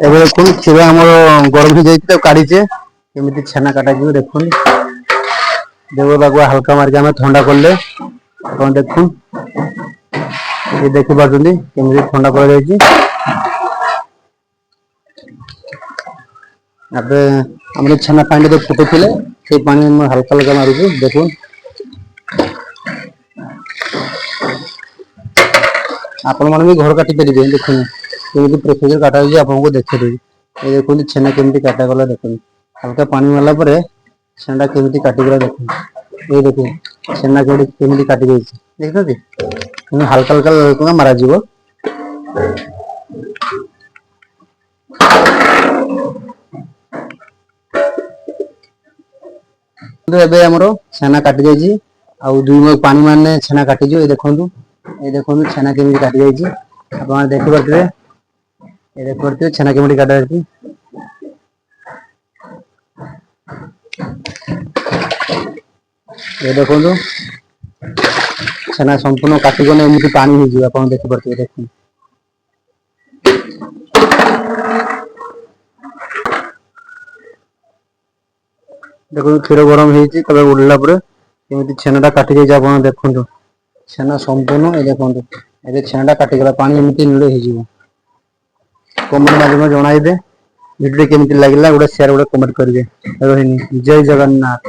ଏବେ ଦେଖୁନ କ୍ଷୀର ଆମର ଗରମ ହେଇଯାଇଛି ତାକୁ କାଢିଛେ କେମିତି ଛେନା କାଟାଯିବ ଦେଖୁନ। देव ताको हल्का मारिक आम ठंडा कले आप देखु ये देखी पार्टी केमी ठंडा कर छेना पानी फुटुले से पानी हल्का हल्का मारूँ देखु आपण मैंने भी घर काटी पारे देखुन केमी प्रोसीजर काटा आपको देखी ये देखते छेना केमी काटागला देखुन हल्का पानी मारला छेना केमी काटिगला देखुन ये देखो छेना केमी काटी देखते हल्का हल्का मारा छेना काटी जाइए आउ दुई मग पानी मारने छेना काटी ये देखो छेना केमी काटी जाइए आप देखी पारे ये देख पारे छेना केमी काटा ये देखो छेना संपूर्ण काटिगले एमती पानी हो आप देखी पारे देख देखो क्षीर गरम हो उड़ला केमी छेना काटी जाइए आप देखु छेना संपूर्ण ये देखो ये छेना काटिगला पानी एमती नील हो कमेंट माध्यम जनइबे वीडियो केमी लगे गोटे शेयर गोटे कमेंट करेंगे। जय जगन्नाथ।